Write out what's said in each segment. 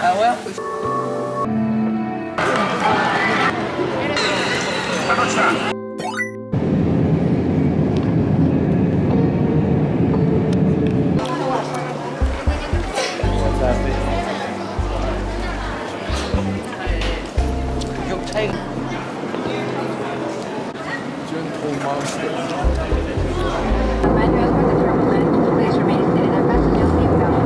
哎，我要回去。又拆一个。Gentle monster. Manual for the terminal. Please remain seated and fasten your seatbelt.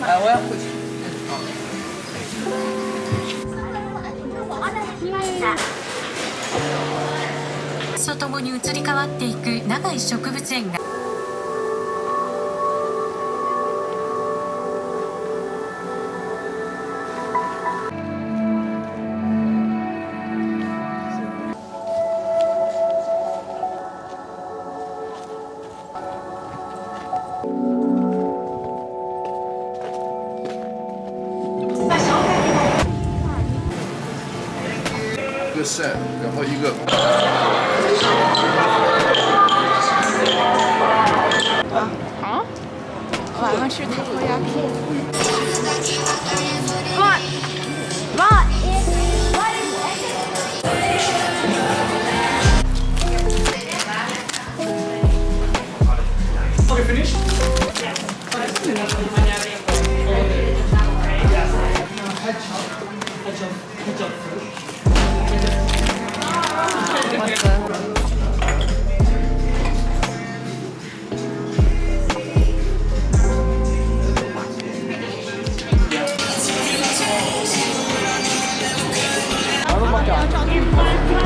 哎，我要回去。とともに移り変わっていく長い植物園が一个 set， 然后一个。晚上吃塔こ焼き。Okay, finish? Hãy subscribe cho kênh Ghiền Mì Gõ để không bỏ lỡ